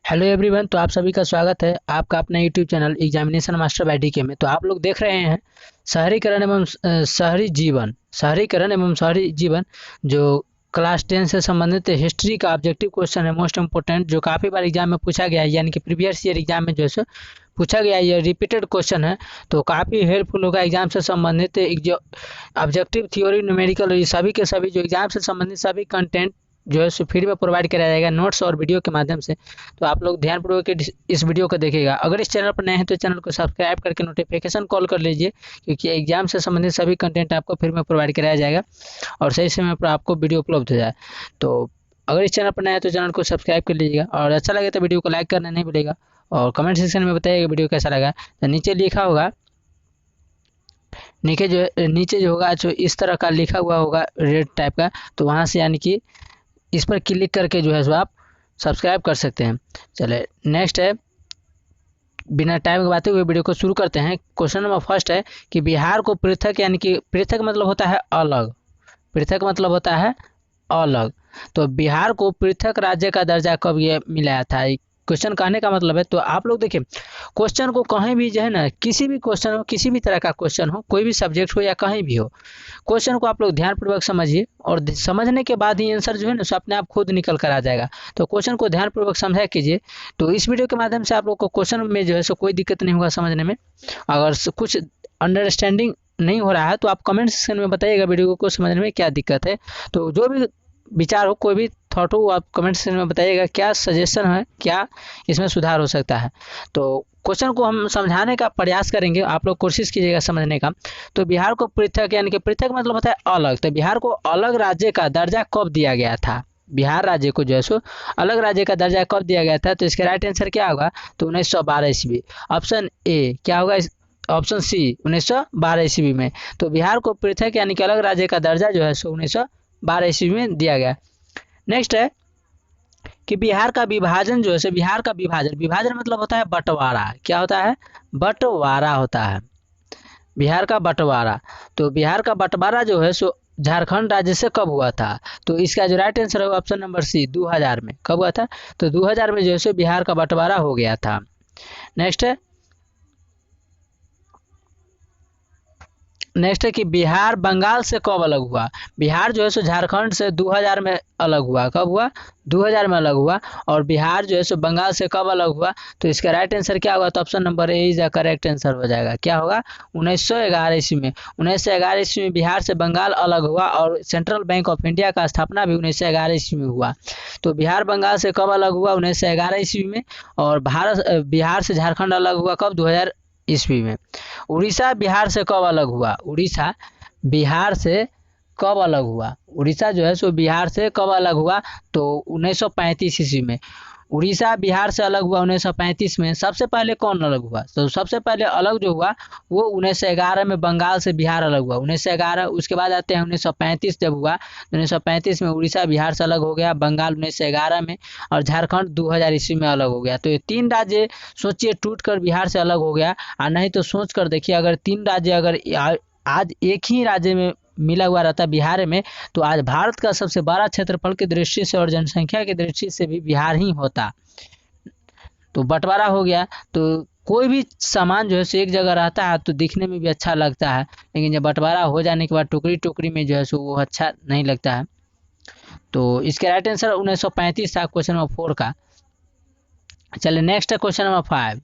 Hello everyone. तो आप सभी का स्वागत है आपका अपना YouTube channel examination master by DK में। तो आप लोग देख रहे हैं शहरीकरण एवं शहरी जीवन जो क्लास 10 से संबंधित हिस्ट्री का ऑब्जेक्टिव क्वेश्चन है, मोस्ट इम्पोर्टेंट, जो काफ़ी बार एग्जाम में पूछा गया है, यानी कि प्रीवियस ईयर एग्जाम में जो है सो पूछा गया है। ये रिपीटेड क्वेश्चन है तो काफ़ी हेल्पफुल होगा एग्जाम से संबंधित जो ऑब्जेक्टिव थ्योरी न्यूमेरिकल और ये सभी के सभी जो एग्जाम से संबंधित सभी कंटेंट जो है सो फ्री में प्रोवाइड कराया जाएगा नोट्स और वीडियो के माध्यम से। तो आप लोग ध्यानपूर्वक इस वीडियो को देखिएगा। अगर इस चैनल पर नए हैं तो चैनल को सब्सक्राइब करके नोटिफिकेशन कॉल कर लीजिए, क्योंकि एग्जाम से संबंधित सभी कंटेंट आपको फ्री में प्रोवाइड कराया जाएगा और सही समय पर आपको वीडियो उपलब्ध हो जाए। तो अगर इस चैनल पर नए हैं तो चैनल को सब्सक्राइब कर लीजिएगा और अच्छा लगे तो वीडियो को लाइक करना नहीं भूलेगा और कमेंट सेक्शन में बताइएगा वीडियो कैसा लगा। तो नीचे लिखा होगा, नीचे जो होगा जो इस तरह का लिखा हुआ होगा रेड टाइप का, तो वहाँ से यानी कि इस पर क्लिक करके जो है सो आप सब्सक्राइब कर सकते हैं। चले नेक्स्ट है, बिना टाइम गवाते हुए वीडियो को शुरू करते हैं। क्वेश्चन नंबर फर्स्ट है कि बिहार को पृथक, यानी कि पृथक मतलब होता है अलग, पृथक मतलब होता है अलग। तो बिहार को पृथक राज्य का दर्जा कब ये मिला था? क्वेश्चन कहने का मतलब है, तो आप लोग देखिए क्वेश्चन को कहीं भी जो है ना, किसी भी क्वेश्चन हो, किसी भी तरह का क्वेश्चन हो, कोई भी सब्जेक्ट हो या कहीं भी हो, क्वेश्चन को आप लोग ध्यानपूर्वक समझिए और समझने के बाद ही आंसर जो है ना सो अपने आप खुद निकल कर आ जाएगा। तो क्वेश्चन को ध्यानपूर्वक समझा कीजिए। तो इस वीडियो के माध्यम से आप लोग को क्वेश्चन में जो है सो कोई दिक्कत नहीं होगा समझने में। अगर कुछ अंडरस्टैंडिंग नहीं हो रहा है तो आप कमेंट सेक्शन में बताइएगा वीडियो को समझने में क्या दिक्कत है। तो जो भी विचार हो, कोई भी थॉट हो, आप कमेंट सेक्शन में बताइएगा क्या सजेशन है, क्या इसमें सुधार हो सकता है। तो क्वेश्चन को हम समझाने का प्रयास करेंगे, आप लोग कोशिश कीजिएगा समझने का। तो बिहार को पृथक, यानी कि पृथक मतलब होता है अलग, तो बिहार को अलग राज्य का दर्जा कब दिया गया था? बिहार राज्य को जो है सो अलग राज्य का दर्जा कब दिया गया था? तो इसका राइट आंसर क्या होगा? तो 1912 ईस्वी। ऑप्शन ए क्या होगा? ऑप्शन सी 1912 ईस्वी में। तो बिहार को पृथक यानी कि अलग राज्य का दर्जा जो है सो 1912 ईस्वी में दिया गया। नेक्स्ट है कि बिहार का विभाजन जो है सो, बिहार का विभाजन, विभाजन मतलब होता है बंटवारा। क्या होता है? बंटवारा होता है, बिहार का बंटवारा। तो बिहार का बंटवारा जो है सो झारखंड राज्य से कब हुआ था? तो इसका जो राइट आंसर होगा ऑप्शन नंबर सी 2000 में। कब हुआ था? तो 2000 में जो है सो बिहार का बंटवारा हो गया था। नेक्स्ट है कि बिहार बंगाल से कब अलग हुआ? बिहार जो है सो झारखंड से 2000 में अलग हुआ। कब हुआ? 2000 में अलग हुआ। और बिहार जो है सो बंगाल से कब अलग हुआ? तो इसका राइट आंसर क्या होगा? तो option number A is the correct answer हो जाएगा। क्या होगा? 1911 ईस्वी में। 1911 ईस्वी में बिहार से बंगाल अलग हुआ और सेंट्रल बैंक ऑफ इंडिया का स्थापना भी 1911 ईस्वी में हुआ। तो बिहार बंगाल से कब अलग हुआ? 1911 ईस्वी में। और बिहार से झारखंड अलग हुआ कब? 2000 ईस्वी में। उड़ीसा बिहार से कब अलग हुआ? उड़ीसा बिहार से कब अलग हुआ? उड़ीसा जो है सो बिहार से कब अलग हुआ? तो 1935 ईस्वी में। उड़ीसा बिहार से अलग हुआ 1935 में। सबसे पहले कौन अलग हुआ? तो सबसे पहले अलग जो हुआ वो 1911 में बंगाल से बिहार अलग हुआ, 1911। उसके बाद आते हैं 1935 जब हुआ, 1935 में उड़ीसा बिहार से अलग हो गया, बंगाल 1911 में, और झारखंड 2000 ईस्वी में अलग हो गया। तो ये तीन राज्य सोचिए टूट कर बिहार से अलग हो गया। और नहीं तो सोच कर देखिए, अगर तीन राज्य अगर आज एक ही राज्य में मिला हुआ रहता बिहार में, तो आज भारत का सबसे बड़ा क्षेत्रफल की दृष्टि से और जनसंख्या की दृष्टि से भी बिहार ही होता। तो बंटवारा हो गया। तो कोई भी सामान जो है सो एक जगह रहता है तो दिखने में भी अच्छा लगता है, लेकिन जब बंटवारा हो जाने के बाद टुकड़ी टुकड़ी में जो है सो वो अच्छा नहीं लगता है। तो इसका राइट आंसर 1935 था क्वेश्चन नंबर 4 का। चलिए नेक्स्ट है क्वेश्चन नंबर 5।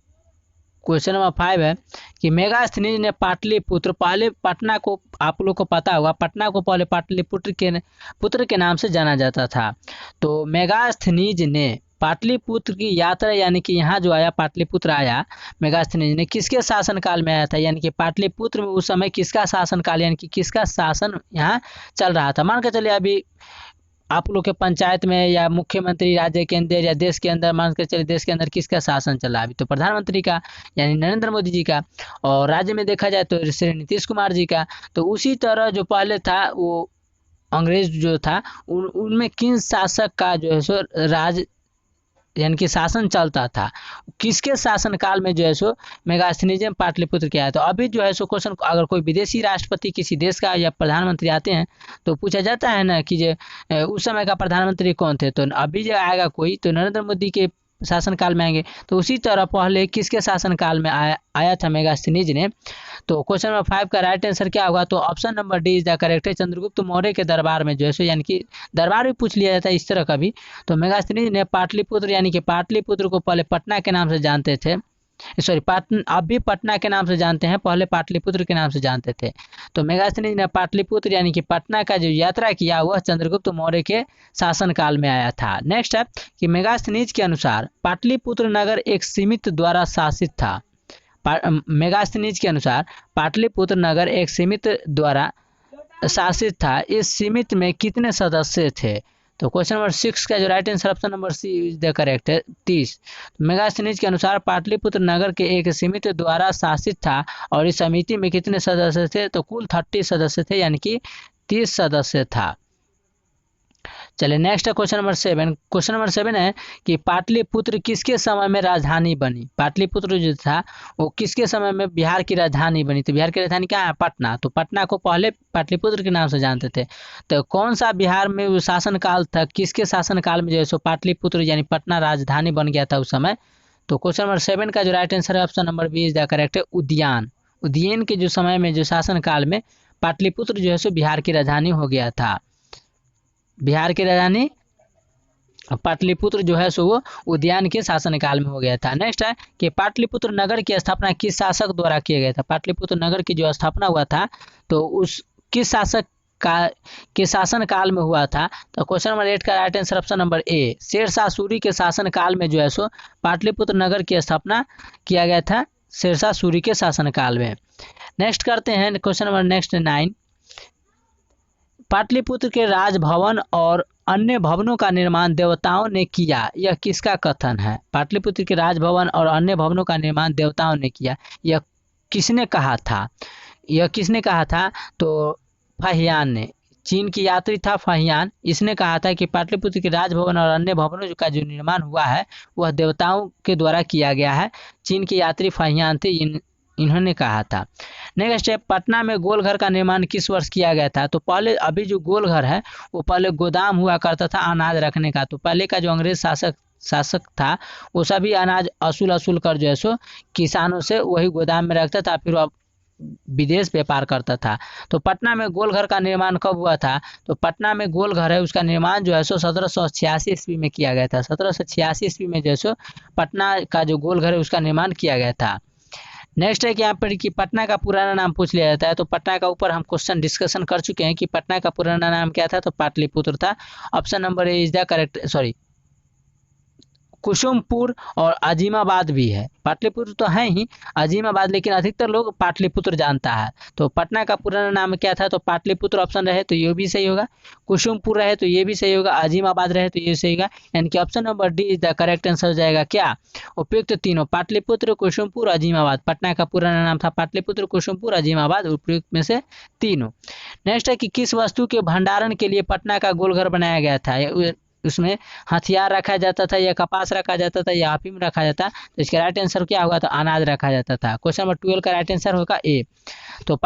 क्वेश्चन नंबर 5 है कि मेगास्थनीज ने पाटलिपुत्र, पहले पटना को आप लोग को पता होगा, पटना को पहले पाटलिपुत्र के नाम से जाना जाता था। तो मेगास्थनीज ने पाटलिपुत्र की यात्रा, यानी कि यहाँ जो आया पाटलिपुत्र आया, मेगास्थनीज ने किसके शासनकाल में आया था? यानी कि पाटलिपुत्र में उस समय किसका शासनकाल, यानी कि किसका शासन यहाँ चल रहा था? मान के चलिए अभी आप लोग के पंचायत में या मुख्यमंत्री राज्य के अंदर या देश के अंदर, मान के चलिए देश के अंदर किसका शासन चला अभी? तो प्रधानमंत्री का, यानी नरेंद्र मोदी जी का। और राज्य में देखा जाए तो श्री नीतीश कुमार जी का। तो उसी तरह जो पहले था वो अंग्रेज जो था उनमें किन शासक का जो है सो राज, यानी कि शासन चलता था, किसके शासनकाल में जो है सो मेगास्थनीज पाटलिपुत्र किया है? तो अभी जो है सो क्वेश्चन, अगर कोई विदेशी राष्ट्रपति किसी देश का या प्रधानमंत्री आते हैं तो पूछा जाता है ना कि जो उस समय का प्रधानमंत्री कौन थे? तो अभी जो आएगा कोई तो नरेंद्र मोदी के शासनकाल में आएंगे। तो उसी तरह पहले किसके शासनकाल में आया था मेगास्थनीज ने। तो क्वेश्चन नंबर 5 का राइट आंसर क्या होगा, तो option number D is the correct है। चंद्रगुप्त मौर्य के दरबार में जो है सो, यानी कि दरबार भी पूछ लिया जाता है इस तरह का भी। तो मेगास्थनीज ने पाटलिपुत्र यानी कि पाटलिपुत्र को पहले पटना के नाम से जानते थे, सॉरी अब भी पटना के नाम से जानते हैं, पहले पाटलिपुत्र के नाम से जानते थे। तो मेगास्थनीज ने पाटलिपुत्र यानी कि पटना का जो यात्रा किया वह चंद्रगुप्त मौर्य के शासनकाल में आया था। नेक्स्ट है कि मेगास्थनीज के अनुसार पाटलिपुत्र नगर एक सीमित द्वारा शासित था। मेगास्थनीज के अनुसार पाटलिपुत्र नगर एक सीमित द्वारा शासित था। इस सीमित में कितने सदस्य थे। तो क्वेश्चन नंबर 6 का जो right answer option number C is the correct है, 30। मेगास्थनीज के अनुसार पाटलिपुत्र नगर के एक समिति द्वारा शासित था और इस समिति में कितने सदस्य थे, तो कुल 30 सदस्य थे, यानी कि 30 सदस्य था। चलिए नेक्स्ट है क्वेश्चन नंबर 7। क्वेश्चन नंबर 7 है कि पाटलिपुत्र किसके समय में राजधानी बनी। पाटलिपुत्र जो था वो किसके समय में बिहार की राजधानी बनी। तो बिहार की राजधानी क्या है, पटना। तो पटना को पहले पाटलिपुत्र के नाम से जानते थे। तो कौन सा बिहार में वो शासनकाल था, किसके शासनकाल में जो है सो पाटलिपुत्र यानी पटना राजधानी बन गया था उस समय। तो क्वेश्चन नंबर 7 का जो राइट आंसर है option number B is the correct है, उदयन। उदयन के जो समय में जो शासनकाल में पाटलिपुत्र जो है सो बिहार की राजधानी हो गया था। बिहार की राजधानी पाटलिपुत्र जो है सो वो उदयन के शासनकाल में हो गया था। नेक्स्ट है कि पाटलिपुत्र नगर की स्थापना किस शासक द्वारा किया गया था। पाटलिपुत्र नगर की जो स्थापना हुआ था तो उस किस शासक के शासन काल में हुआ था। तो क्वेश्चन नंबर 8 का right answer option number A, Sher Shah Suri के शासन काल में जो है सो पाटलिपुत्र नगर की स्थापना किया गया था, शेरशाह सूरी के शासन काल में। नेक्स्ट करते हैं क्वेश्चन नंबर नेक्स्ट 9। पाटलिपुत्र के राजभवन और अन्य भवनों का निर्माण देवताओं ने किया, यह किसका कथन है। पाटलिपुत्र के राजभवन और अन्य भवनों का निर्माण देवताओं ने किया, यह किसने कहा था। यह किसने कहा था, तो फाहियान ने। चीन की यात्री था फाहियान, इसने कहा था कि पाटलिपुत्र के राजभवन और अन्य भवनों का जो निर्माण हुआ है वह देवताओं के द्वारा किया गया है। चीन के यात्री फाहियान थे, इन्होंने कहा था। नेक्स्ट है पटना में गोलघर का निर्माण किस वर्ष किया गया था। तो पहले अभी जो गोलघर है वो पहले गोदाम हुआ करता था अनाज रखने का। तो पहले का जो अंग्रेज शासक था वो सभी अनाज असूल कर जो है सो किसानों से वही गोदाम में रखता था, फिर वो विदेश व्यापार करता था। तो पटना में गोलघर का निर्माण कब हुआ था। तो पटना में गोलघर है उसका निर्माण जो है सो 1786 ईस्वी में किया गया था। 1786 ईस्वी में जो है सो पटना का जो गोलघर है उसका निर्माण किया गया था। नेक्स्ट है कि यहाँ पर कि पटना का पुराना नाम पूछ लिया जाता है। तो पटना का ऊपर हम क्वेश्चन डिस्कशन कर चुके हैं कि पटना का पुराना नाम क्या था, तो पाटलिपुत्र था। Option number A is the correct, sorry Kusumpur और अजीमाबाद भी है। पाटलिपुत्र तो है ही, अजीमाबाद लेकिन अधिकतर लोग पाटलिपुत्र जानता है। तो पटना का पुराना नाम क्या था, तो पाटलिपुत्र ऑप्शन रहे तो ये भी सही होगा, कुसुमपुर रहे तो ये भी सही होगा, अजीमाबाद रहे तो ये सही होगा। यानी कि option number D is the correct answer हो जाएगा क्या, उपयुक्त तीनों, पाटलिपुत्र, कुसुमपुर, अजीमाबाद। पटना का पुराना नाम था पाटलिपुत्र, कुसुमपुर, अजीमाबाद, उपयुक्त में से तीनों। नेक्स्ट है कि किस वस्तु के भंडारण के लिए पटना का गोलघर बनाया गया था। उसमें हथियार रखा जाता था या कपास रखा जाता था या अफीम रखा जाता। तो इसका राइट आंसर क्या होगा, तो अनाज रखा जाता था। क्वेश्चन नंबर 12 का राइट आंसर होगा ए। तो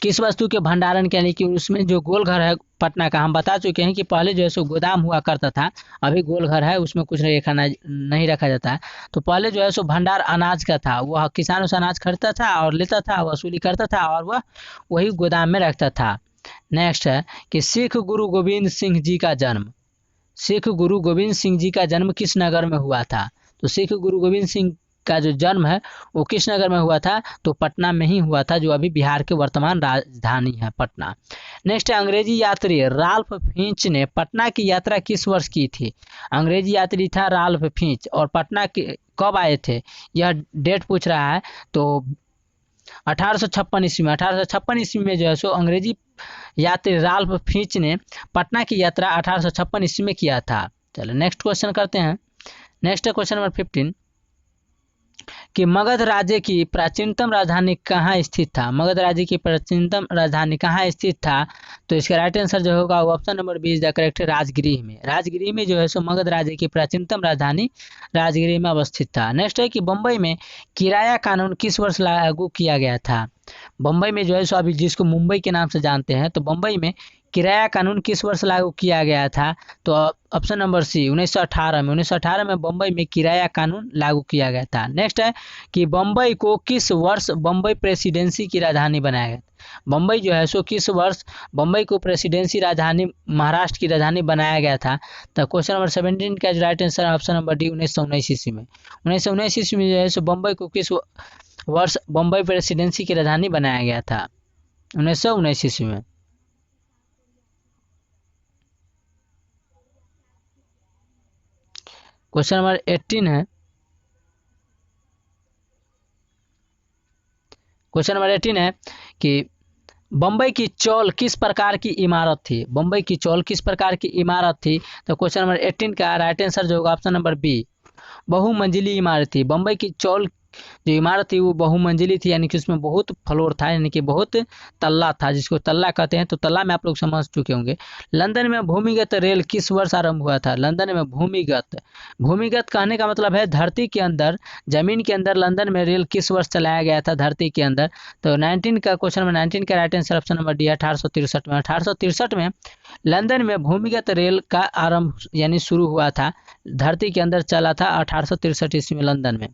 किस वस्तु के भंडारण के लिए कि उसमें जो गोलघर है पटना का, हम बता चुके हैं कि पहले जो है सो गोदाम हुआ करता था, अभी गोलघर है उसमें कुछ नहीं रखा जाता है। तो पहले जो है सो भंडार अनाज का था, वह किसानों से अनाज खरीदता था और लेता था, वसूली करता था और वह वही गोदाम में रखता था। नेक्स्ट है कि सिख गुरु गोविंद सिंह जी का जन्म, सिख गुरु गोविंद सिंह जी का जन्म किस नगर में हुआ था। तो सिख गुरु गोविंद सिंह का जो जन्म है वो किस नगर में हुआ था, तो पटना में ही हुआ था, जो अभी बिहार के वर्तमान राजधानी है पटना। नेक्स्ट है अंग्रेजी यात्री राल्फ फिंच ने पटना की यात्रा किस वर्ष की थी। अंग्रेजी यात्री था राल्फ फिंच और पटना के कब आए थे, यह डेट पूछ रहा है। तो 1856 ईस्वी में, 1856 ईस्वी में जो है सो अंग्रेजी यात्री राल्फ फिंच ने पटना की यात्रा 1856 ईस्वी में किया था। चलो नेक्स्ट क्वेश्चन करते हैं। नेक्स्ट क्वेश्चन नंबर 15 कि मगध राज्य की प्राचीनतम राजधानी कहाँ स्थित था। मगध राज्य की प्राचीनतम राजधानी कहाँ स्थित था। तो इसका राइट आंसर जो होगा वो option number B is the correct है, राजगृह में। राजगृह में जो है सो मगध राज्य की प्राचीनतम राजधानी राजगृह में अवस्थित था। नेक्स्ट है कि बम्बई में किराया कानून किस वर्ष लागू किया गया था। बम्बई में जो है सो अभी जिसको मुंबई के नाम से जानते हैं, तो बम्बई में किराया कानून किस वर्ष लागू किया गया था? तो ऑप्शन नंबर सी 1918 में। 1918 में बम्बई में किराया कानून लागू किया गया था। नेक्स्ट है कि बम्बई को किस वर्ष बम्बई प्रेसिडेंसी की राजधानी बनाया गया? बम्बई जो है सो किस वर्ष बम्बई को प्रेसिडेंसी राजधानी महाराष्ट्र की राजधानी बनाया गया था? तो क्वेश्चन नंबर 17 का जो राइट आंसर है ऑप्शन नंबर डी 1919 ईस्वी में। 1919 ईस्वी में जो है सो बम्बई को किस वर्ष बम्बई प्रेसिडेंसी की राजधानी बनाया गया था? 1919 ईस्वी में। क्वेश्चन नंबर 18 है, क्वेश्चन नंबर 18 है कि बम्बई की चौल किस प्रकार की इमारत थी? बम्बई की चौल किस प्रकार की इमारत थी? तो क्वेश्चन नंबर 18 का राइट आंसर जो होगा ऑप्शन नंबर बी बहुमंजिली इमारत थी। बम्बई की चौल जो इमारत थी वो बहुमंजिली थी, यानी कि उसमें बहुत फ्लोर था, यानी कि बहुत तल्ला था, जिसको तल्ला कहते हैं। तो तल्ला में आप लोग समझ चुके होंगे। लंदन में भूमिगत रेल किस वर्ष आरंभ हुआ था? लंदन में भूमिगत, भूमिगत कहने का मतलब है धरती के अंदर, जमीन के अंदर लंदन में रेल किस वर्ष चलाया गया था धरती के अंदर? तो 19 का क्वेश्चन नंबर 19 का right answer option number D 1863 में। 1863 में लंदन में भूमिगत रेल का आरंभ यानी शुरू हुआ था, धरती के अंदर चला था 1863 ईस्वी में लंदन में।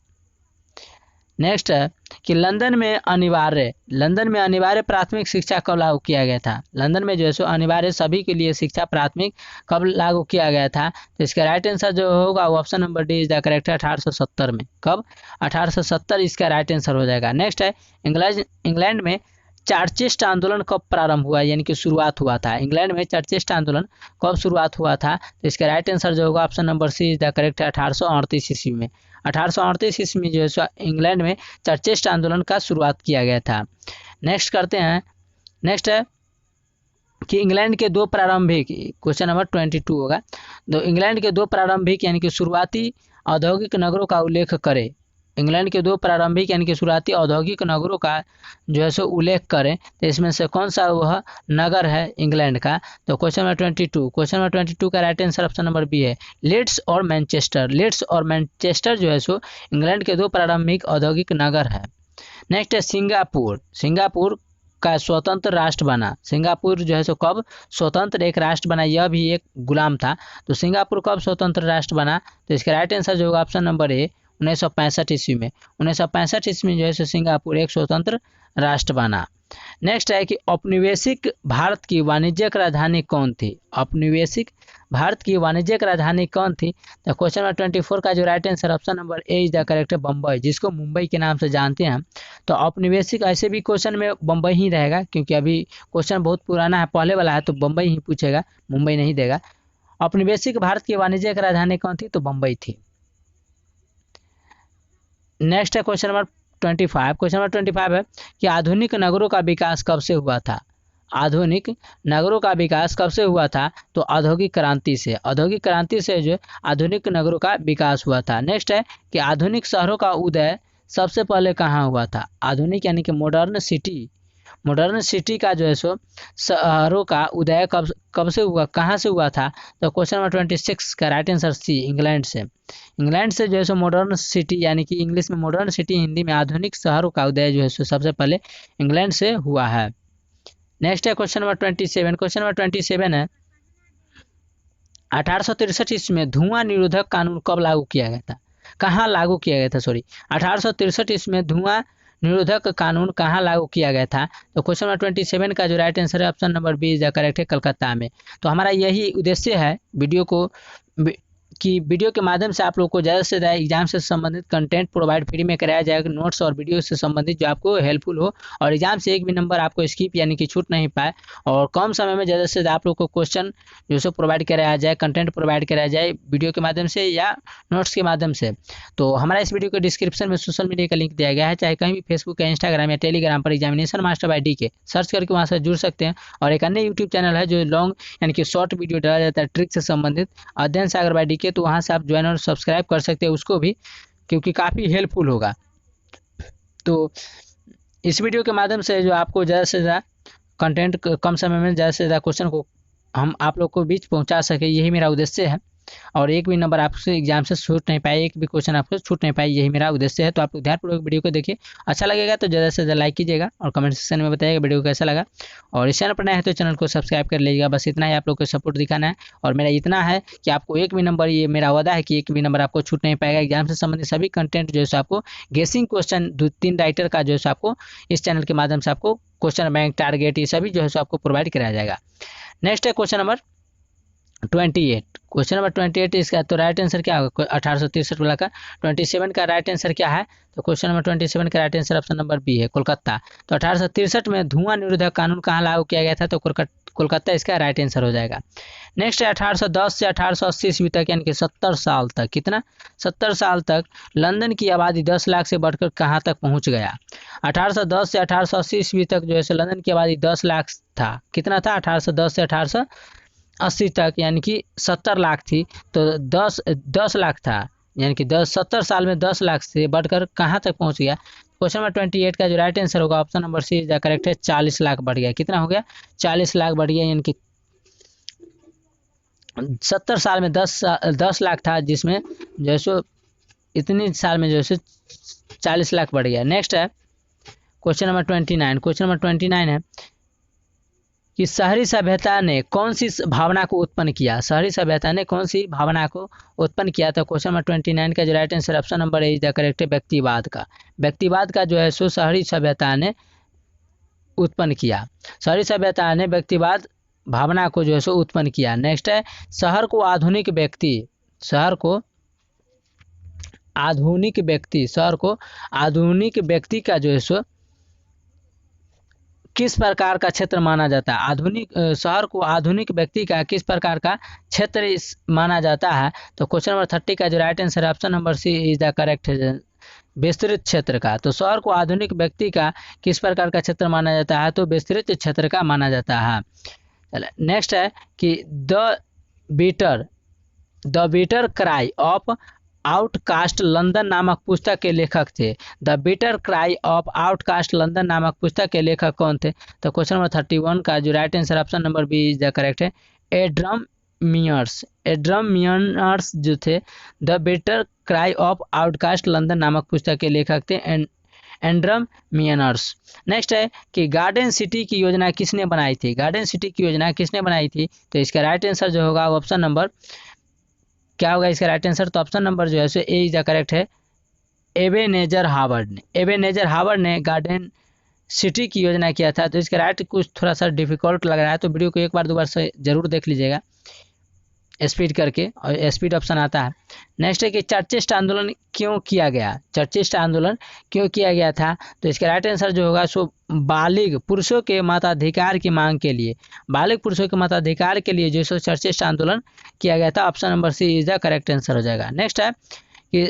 नेक्स्ट है कि लंदन में अनिवार्य प्राथमिक शिक्षा कब लागू किया गया था? लंदन में जो है सो अनिवार्य सभी के लिए शिक्षा प्राथमिक कब लागू किया गया था? तो इसका राइट आंसर जो होगा वो option number D is the correct है 1870 में। कब? 1870 इसका राइट आंसर हो जाएगा। नेक्स्ट है इंग्लैंड में चार्चिस्ट आंदोलन कब प्रारंभ हुआ यानी कि शुरुआत हुआ था? इंग्लैंड में चार्चिस्ट आंदोलन कब शुरुआत हुआ था? तो इसका राइट आंसर जो होगा option number C is the correct है 1838 ईस्वी में। 1838 ईस्वी में जो है इंग्लैंड में चार्चिस्ट आंदोलन का शुरुआत किया गया था। नेक्स्ट करते हैं, नेक्स्ट है कि इंग्लैंड के दो प्रारंभिक, क्वेश्चन नंबर 22 होगा, तो इंग्लैंड के दो प्रारंभिक यानी कि शुरुआती औद्योगिक नगरों का उल्लेख करें। इंग्लैंड के दो प्रारंभिक यानी कि शुरुआती औद्योगिक नगरों का जो है सो उल्लेख करें, तो इसमें से कौन सा वह नगर है इंग्लैंड का? तो क्वेश्चन नंबर 22, क्वेश्चन नंबर 22 का right answer option number B है लीड्स और मैनचेस्टर। लीड्स और मैनचेस्टर जो है सो इंग्लैंड के दो प्रारंभिक औद्योगिक नगर है। नेक्स्ट है सिंगापुर। सिंगापुर का स्वतंत्र राष्ट्र बना। सिंगापुर जो है सो कब स्वतंत्र एक राष्ट्र बना? यह भी एक गुलाम था। तो सिंगापुर कब स्वतंत्र राष्ट्र बना? तो इसका राइट आंसर जो होगा ऑप्शन नंबर ए 1965 ईस्वी में। 1965 ईस्वी में जो है सिंगापुर एक स्वतंत्र राष्ट्र बना। नेक्स्ट है कि औपनिवेशिक भारत की वाणिज्यिक राजधानी कौन थी? औपनिवेशिक भारत की वाणिज्यिक राजधानी कौन थी? तो क्वेश्चन नंबर 24 का जो right answer option number A is the correct है बम्बई, जिसको मुंबई के नाम से जानते हैं। तो औपनिवेशिक ऐसे भी क्वेश्चन में बम्बई ही रहेगा, क्योंकि अभी क्वेश्चन बहुत पुराना है, पहले वाला है, तो बम्बई ही पूछेगा, मुंबई नहीं देगा। औपनिवेशिक भारत की वाणिज्यिक राजधानी कौन थी? तो बम्बई थी। नेक्स्ट है क्वेश्चन नंबर 25। क्वेश्चन नंबर 25 है कि आधुनिक नगरों का विकास कब से हुआ था? आधुनिक नगरों का विकास कब से हुआ था? तो औद्योगिक क्रांति से। औद्योगिक क्रांति से जो आधुनिक नगरों का विकास हुआ था। नेक्स्ट है कि आधुनिक शहरों का उदय सबसे पहले कहाँ हुआ था? आधुनिक यानी कि मॉडर्न सिटी का जो है सो शहरों का उदय कब से हुआ, कहाँ से हुआ था? तो क्वेश्चन नंबर 26 का राइट आंसर सी इंग्लैंड से। इंग्लैंड से जो है सो मॉडर्न सिटी यानी कि इंग्लिश में मॉडर्न सिटी, हिंदी में आधुनिक शहरों का उदय जो है सो सबसे पहले इंग्लैंड से हुआ है। नेक्स्ट है क्वेश्चन नंबर 27। क्वेश्चन नंबर 27 है 1863 ईस्वी में धुआं निरोधक कानून कब लागू किया गया था? कहाँ लागू किया गया था? सॉरी, 1863 ईस्वी में धुआं निरोधक कानून कहाँ लागू किया गया था? तो क्वेश्चन नंबर 27 का जो राइट आंसर है option number B is the correct है कलकत्ता में। तो हमारा यही उद्देश्य है वीडियो के माध्यम से आप लोग को ज़्यादा से ज़्यादा एग्जाम से संबंधित कंटेंट प्रोवाइड फ्री में कराया जाएगा, नोट्स और वीडियो से संबंधित जो आपको हेल्पफुल हो और एग्जाम से एक भी नंबर आपको स्किप यानी कि छूट नहीं पाए, और कम समय में ज़्यादा से ज़्यादा आप लोग को क्वेश्चन जो सो प्रोवाइड कराया जाए, कंटेंट प्रोवाइड कराया जाए वीडियो के माध्यम से या नोट्स के माध्यम से। तो हमारा इस वीडियो के डिस्क्रिप्शन में सोशल मीडिया का लिंक दिया गया है, चाहे कहीं भी फेसबुक या इंस्टाग्राम या टेलीग्राम पर examination master bye DK search करके वहाँ से जुड़ सकते हैं। और एक अन्य यूट्यूब चैनल है जो लॉन्ग यानी कि शॉर्ट वीडियो डाला जाता है ट्रिक से संबंधित, अध्ययन सागर बाय DK, तो वहाँ से आप ज्वाइन और सब्सक्राइब कर सकते हैं उसको भी, क्योंकि काफ़ी हेल्पफुल होगा। तो इस वीडियो के माध्यम से जो आपको ज़्यादा से ज़्यादा कंटेंट कम समय में ज़्यादा से ज़्यादा क्वेश्चन को हम आप लोग को बीच पहुंचा सके, यही मेरा उद्देश्य है। और एक भी नंबर आपसे एग्जाम से छूट नहीं पाए, एक भी क्वेश्चन आपको छूट नहीं पाए, यही मेरा उद्देश्य है। तो आप लोग ध्यानपूर्वक वीडियो को देखिए, अच्छा लगेगा तो ज़्यादा से ज़्यादा लाइक कीजिएगा और कमेंट सेक्शन में बताइएगा वीडियो कैसा लगा। और इस चैनल पर नया है तो चैनल को सब्सक्राइब कर लीजिएगा। बस इतना ही आप लोग को सपोर्ट दिखाना है। और मेरा इतना है कि आपको एक भी नंबर, ये मेरा वादा है कि एक भी नंबर आपको छूट नहीं पाएगा। एग्जाम से संबंधित सभी कंटेंट जो है आपको गेसिंग क्वेश्चन 2-3 राइटर का जो है आपको इस चैनल के माध्यम से आपको क्वेश्चन बैंक, टारगेट, ये सभी जो है आपको प्रोवाइड कराया जाएगा। नेक्स्ट है क्वेश्चन नंबर 28। क्वेश्चन नंबर 28 इसका तो राइट आंसर क्या होगा 1863 वाला का। 27 का राइट आंसर क्या है, तो क्वेश्चन नंबर 27 का right answer option number B है, कोलकाता। तो 1863 में धुआं निरोधक कानून कहाँ लागू किया गया था, तो कोलकाता इसका राइट आंसर हो जाएगा। नेक्स्ट है 1810 से 1880 ईस्वी तक, यानी कि 70 साल तक, कितना 70 साल तक लंदन की आबादी 10 लाख से बढ़कर कहाँ तक पहुँच गया। 1810 से 1880 ईस्वी तक जो है लंदन की आबादी 10 लाख था, कितना था 1810 से 1880 तक, यानी कि 70 लाख थी, तो 10 लाख था, यानी कि 70 साल में 10 लाख से बढ़कर कहाँ तक पहुँच गया। क्वेश्चन नंबर 28 का जो राइट आंसर होगा option number C is the correct है, 40 लाख बढ़ गया। कितना हो गया 40 लाख बढ़ गया, यानी कि 70 साल में 10 लाख था, जिसमें जो है इतनी साल में जो है 40 लाख बढ़ गया। नेक्स्ट है क्वेश्चन नंबर 29। क्वेश्चन नंबर 29 है कि शहरी सभ्यता ने कौन सी भावना को उत्पन्न किया। शहरी सभ्यता ने कौन सी भावना को उत्पन्न किया, तो क्वेश्चन नंबर 29 का जो right answer option number A is the correct है, व्यक्तिवाद का। व्यक्तिवाद का जो है शहरी सभ्यता ने उत्पन्न किया। शहरी सभ्यता ने व्यक्तिवाद भावना को जो है उत्पन्न किया। नेक्स्ट है शहर को आधुनिक व्यक्ति, शहर को आधुनिक व्यक्ति का जो है किस प्रकार का क्षेत्र माना जाता है। आधुनिक शहर को आधुनिक व्यक्ति का किस प्रकार का क्षेत्र माना जाता है, तो क्वेश्चन नंबर 30 का जो राइट आंसर है option number C is the correct है, विस्तृत क्षेत्र का। तो शहर को आधुनिक व्यक्ति का किस प्रकार का क्षेत्र माना जाता है, तो विस्तृत क्षेत्र का माना जाता है। नेक्स्ट है कि the bitter cry of outcast London नामक पुस्तक के लेखक थे। The bitter cry of outcast London नामक पुस्तक के लेखक कौन थे, तो क्वेश्चन नंबर 31 का जो right answer option number B is the correct है, एड्रम मियर्स जो थे the bitter cry of outcast London नामक पुस्तक के लेखक थे, एंड्रम मियर्स। नेक्स्ट है कि गार्डन सिटी की योजना किसने बनाई थी। गार्डन सिटी की योजना किसने बनाई थी, तो इसका राइट आंसर जो होगा ऑप्शन नंबर क्या होगा इसका राइट आंसर, तो ऑप्शन नंबर जो है ए इज द करेक्ट है, एबेनेजर हावर्ड ने गार्डन सिटी की योजना किया था। तो इसका राइट कुछ थोड़ा सा डिफिकल्ट लग रहा है, तो वीडियो को एक बार 2 बार से जरूर देख लीजिएगा स्पीड करके, और स्पीड ऑप्शन आता है। नेक्स्ट है कि चर्चिस्ट आंदोलन क्यों किया गया। चर्चिस्ट आंदोलन क्यों किया गया था, तो इसका राइट आंसर जो होगा बालिग पुरुषों के मताधिकार की मांग के लिए, बालिग पुरुषों के मताधिकार के लिए जो चर्चिस्ट आंदोलन किया गया था। Option number C is the correct answer हो जाएगा। नेक्स्ट है कि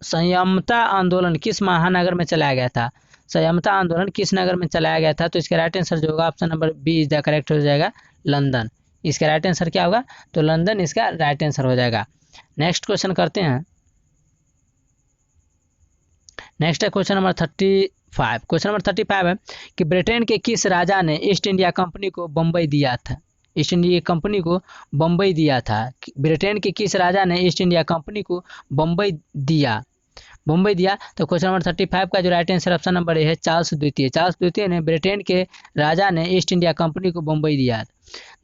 संयमता आंदोलन किस महानगर में चलाया गया था। संयमता आंदोलन किस नगर में चलाया गया था, तो इसका राइट आंसर जो होगा option number B is the correct हो जाएगा, लंदन। इसका राइट आंसर क्या होगा, तो लंदन इसका राइट आंसर हो जाएगा। नेक्स्ट क्वेश्चन करते हैं। नेक्स्ट है क्वेश्चन नंबर 35। क्वेश्चन नंबर 35 है कि ब्रिटेन के किस राजा ने ईस्ट इंडिया कंपनी को बम्बई दिया था। ईस्ट इंडिया कंपनी को बम्बई दिया था। ब्रिटेन के किस राजा ने ईस्ट इंडिया कंपनी को बम्बई दिया, तो क्वेश्चन नंबर 35 का जो राइट आंसर ऑप्शन नंबर ए है, चार्ल्स द्वितीय ने ब्रिटेन के राजा ने ईस्ट इंडिया कंपनी को बम्बई दिया।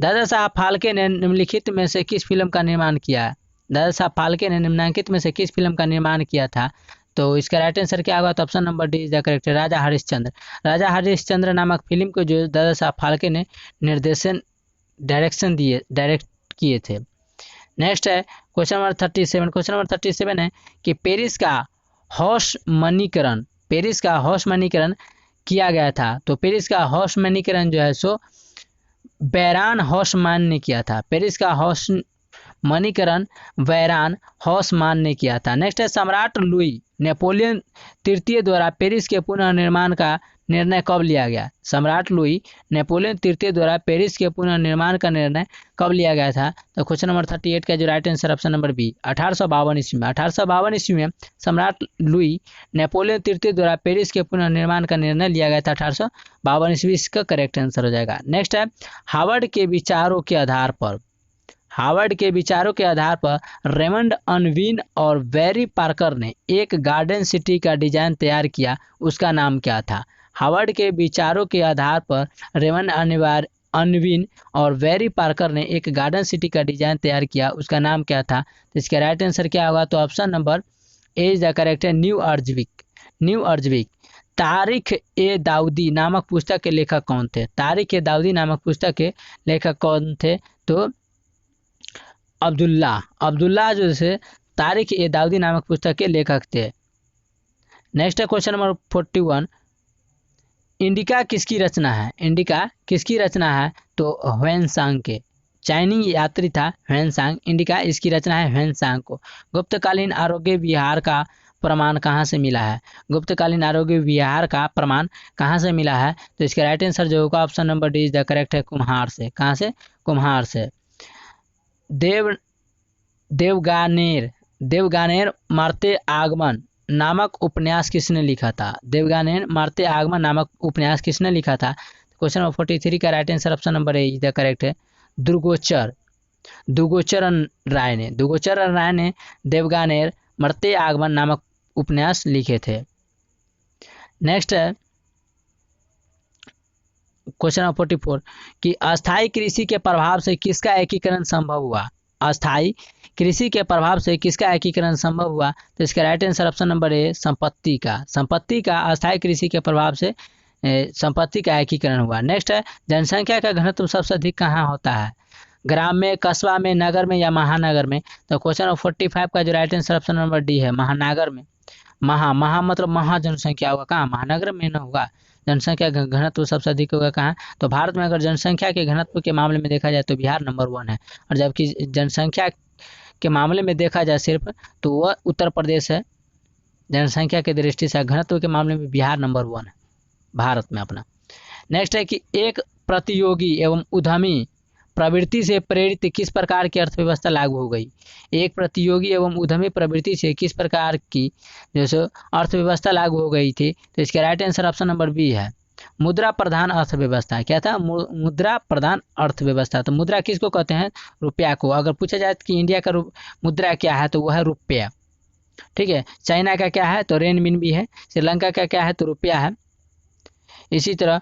दादा साहब फाल्के ने निम्नलिखित में से किस फिल्म का निर्माण किया। दादा साहब फाल्के ने निम्नलिखित में से किस फिल्म का निर्माण किया था, तो इसका राइट आंसर क्या होगा, तो option number D is the correct है, राजा हरिश्चंद्र नामक फिल्म को जो दादा साहब फाल्के ने डायरेक्ट किए थे। नेक्स्ट है क्वेश्चन नंबर 37। क्वेश्चन नंबर 37 है कि पेरिस का हौसमनीकरण किया गया था। तो पेरिस का हौसमनीकरण जो है सो बैरान हॉसमान ने किया था। पेरिस का हौसमनीकरण बैरान हॉसमान ने किया था। नेक्स्ट है सम्राट लुई नेपोलियन तृतीय द्वारा पेरिस के पुनर्निर्माण का निर्णय कब लिया गया। सम्राट लुई नेपोलियन तृतीय द्वारा पेरिस के पुनर्निर्माण का निर्णय कब लिया गया था, तो क्वेश्चन नंबर 38 का जो right answer option number B 1852 ईस्वी में। 1852 ईस्वी में सम्राट लुई नेपोलियन तृतीय द्वारा पेरिस के पुनर्निर्माण का निर्णय लिया गया था 1852 ईस्वी, इसका करेक्ट आंसर हो जाएगा। नेक्स्ट है हार्वर्ड के विचारों के आधार पर हार्वर्ड के विचारों के आधार पर रेमंड अनविन और बैरी पार्कर ने एक गार्डन सिटी का डिजाइन तैयार किया, उसका नाम क्या था? हार्वर्ड के विचारों के आधार पर रेमंड अनविन और बैरी पार्कर ने एक गार्डन सिटी का डिजाइन तैयार किया, उसका नाम क्या था? तो इसका राइट आंसर क्या होगा? तो option number A is the correct है, न्यू अर्जविक। तारिक ए दाऊदी नामक पुस्तक के लेखक कौन थे? तारिक ए दाऊदी नामक पुस्तक के लेखक कौन थे? तो अब्दुल्ला जो से तारिक ए दाऊदी नामक पुस्तक के लेखक थे। नेक्स्ट है क्वेश्चन नंबर 41, इंडिका किसकी रचना है? तो ह्वेनसांग के, चाइनीज यात्री था ह्वेनसांग। इंडिका इसकी रचना है ह्वेनसांग को। गुप्तकालीन आरोग्य विहार का प्रमाण कहाँ से मिला है? गुप्तकालीन आरोग्य विहार का प्रमाण कहाँ से मिला है? तो इसका राइट आंसर जो होगा option number D is the correct है, कुम्हार से। कहाँ से? कुम्हार से। देवगानेर मरते आगमन नामक उपन्यास किसने लिखा था? देवगानेर मरते आगमन नामक उपन्यास किसने लिखा था? क्वेश्चन नंबर 43 का right answer option number A is the correct है, दुगोचरन राय ने देवगानेर मरते आगमन नामक उपन्यास लिखे थे। नेक्स्ट है क्वेश्चन नंबर 44 कि अस्थायी कृषि के प्रभाव से किसका एकीकरण संभव हुआ? अस्थायी कृषि के प्रभाव से किसका एकीकरण संभव हुआ? तो इसका राइट आंसर ऑप्शन नंबर ए संपत्ति का अस्थायी कृषि के प्रभाव से संपत्ति का एकीकरण हुआ। नेक्स्ट है जनसंख्या का घनत्व सबसे अधिक कहाँ होता है? ग्राम में, कस्बा में, नगर में या महानगर में? तो क्वेश्चन नंबर 45 का जो right answer option number D है, महानगर में। महा मतलब महाजनसंख्या होगा, कहाँ? महानगर में न होगा। जनसंख्या घनत्व सबसे अधिक होगा कहाँ? तो भारत में अगर जनसंख्या के घनत्व के मामले में देखा जाए तो बिहार नंबर 1 है, और जबकि जनसंख्या के मामले में देखा जाए सिर्फ तो वह उत्तर प्रदेश है। जनसंख्या के दृष्टि से घनत्व के मामले में बिहार नंबर 1 है भारत में अपना। नेक्स्ट है कि एक प्रतियोगी एवं उद्यमी प्रवृत्ति से प्रेरित किस प्रकार की अर्थव्यवस्था लागू हो गई? एक प्रतियोगी एवं उद्यमी प्रवृत्ति से किस प्रकार की जैसे अर्थव्यवस्था लागू हो गई थी? तो इसका right answer option number B है, मुद्रा प्रधान अर्थव्यवस्था। क्या था? मुद्रा प्रधान अर्थव्यवस्था। तो मुद्रा किसको कहते हैं? रुपया को। अगर पूछा जाए कि इंडिया का मुद्रा क्या है तो वह है रुपया, ठीक है। चाइना का क्या है? तो रेनमिनबी है। श्रीलंका का क्या है? तो रुपया है। इसी तरह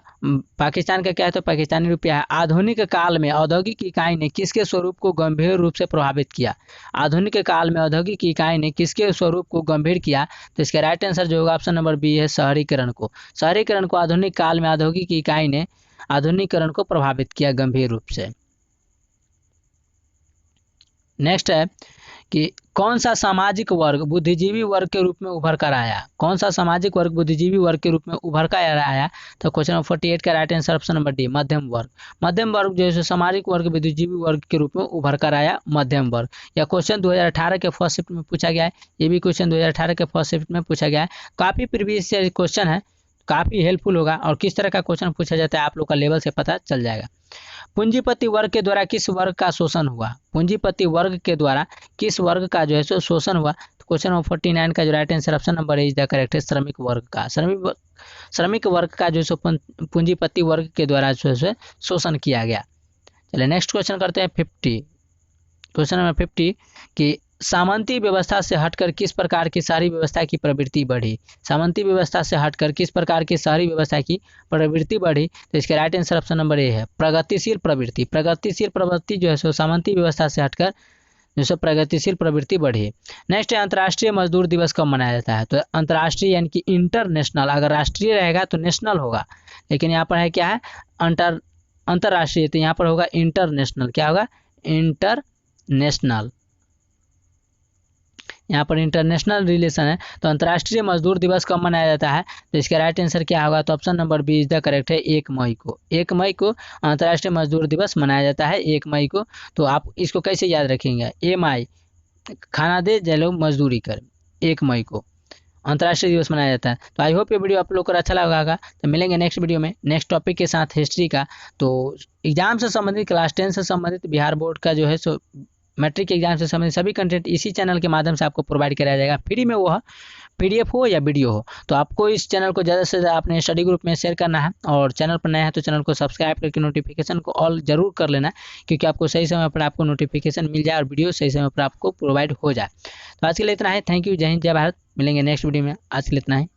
पाकिस्तान का क्या है? तो पाकिस्तानी रुपया है। आधुनिक काल में औद्योगिक इकाई ने किसके स्वरूप को गंभीर रूप से प्रभावित किया? आधुनिक काल में औद्योगिक इकाई ने किसके स्वरूप को गंभीर किया? तो इसका राइट आंसर जो होगा ऑप्शन नंबर बी है, शहरीकरण को। शहरीकरण को आधुनिक काल में औद्योगिक इकाई ने आधुनिकीकरण को प्रभावित किया गंभीर रूप से। नेक्स्ट है कि कौन सा सामाजिक वर्ग बुद्धिजीवी वर्ग के रूप में उभर कर आया? कौन सा सामाजिक वर्ग बुद्धिजीवी वर्ग के रूप में उभर कर आया? तो क्वेश्चन नंबर 48 का right answer option number D, मध्यम वर्ग। मध्यम वर्ग जो है सामाजिक वर्ग बुद्धिजीवी वर्ग के रूप में उभर कर आया, मध्यम वर्ग। या क्वेश्चन 2018 के फर्स्ट शिफ्ट में पूछा गया है, ये भी क्वेश्चन 2018 के फर्स्ट शिफ्ट में पूछा गया है। काफ़ी प्रीवियस क्वेश्चन है, काफ़ी हेल्पफुल होगा, और किस तरह का क्वेश्चन पूछा जाता है आप लोग का लेवल से पता चल जाएगा। पूंजीपति वर्ग के द्वारा किस वर्ग का शोषण हुआ? पूंजीपति वर्ग के द्वारा किस वर्ग का जो है सो शोषण हुआ? तो क्वेश्चन नंबर 49 का जो right answer option number A is the correct है, श्रमिक वर्ग का। श्रमिक वर्ग का जो सो पूंजीपति वर्ग के द्वारा जो है शोषण किया गया। चलिए नेक्स्ट क्वेश्चन करते हैं 50। क्वेश्चन नंबर 50 कि सामंती व्यवस्था से हटकर किस प्रकार की शहरी व्यवस्था की प्रवृत्ति बढ़ी? सामंती व्यवस्था से हटकर किस प्रकार की शहरी व्यवस्था की प्रवृत्ति बढ़ी? तो इसके राइट आंसर ऑप्शन नंबर ए है, प्रगतिशील प्रवृत्ति। प्रगतिशील प्रवृत्ति जो है सो सामंती व्यवस्था से हटकर जो सो प्रगतिशील प्रवृत्ति बढ़ी। नेक्स्ट है अंतर्राष्ट्रीय मजदूर दिवस कब मनाया जाता है? तो अंतर्राष्ट्रीय यानी कि इंटरनेशनल, अगर राष्ट्रीय रहेगा तो नेशनल होगा, लेकिन यहाँ पर है क्या है अंतर्राष्ट्रीय, तो यहाँ पर होगा इंटरनेशनल। क्या होगा? इंटरनेशनल। यहाँ पर इंटरनेशनल रिलेशन है, तो अंतर्राष्ट्रीय मजदूर दिवस कब मनाया जाता है? तो इसका राइट आंसर क्या होगा? तो option number B is the correct है, 1 मई को। 1 मई को अंतर्राष्ट्रीय मजदूर दिवस मनाया जाता है, 1 मई को। तो आप इसको कैसे याद रखेंगे? MI, खाना दे जलो मजदूरी कर, 1 मई को अंतर्राष्ट्रीय दिवस मनाया जाता है। तो आई होप ये वीडियो आप लोग को अच्छा लगा होगा। तो मिलेंगे नेक्स्ट वीडियो में नेक्स्ट टॉपिक के साथ, हिस्ट्री का। तो एग्जाम से संबंधित, क्लास 10 से संबंधित बिहार बोर्ड का जो है सो मैट्रिक के एग्जाम से संबंधित सभी कंटेंट इसी चैनल के माध्यम से आपको प्रोवाइड कराया जाएगा फ्री में, वो PDF हो या वीडियो हो। तो आपको इस चैनल को ज़्यादा से ज़्यादा अपने स्टडी ग्रुप में शेयर करना है, और चैनल पर नया है तो चैनल को सब्सक्राइब करके नोटिफिकेशन को ऑल जरूर कर लेना, क्योंकि आपको सही समय पर आपको नोटिफिकेशन मिल जाए और वीडियो सही समय पर आपको प्रोवाइड हो जाए। तो आज के लिए इतना है, थैंक यू, जय हिंद, जय भारत। मिलेंगे नेक्स्ट वीडियो में, आज के लिए इतना है।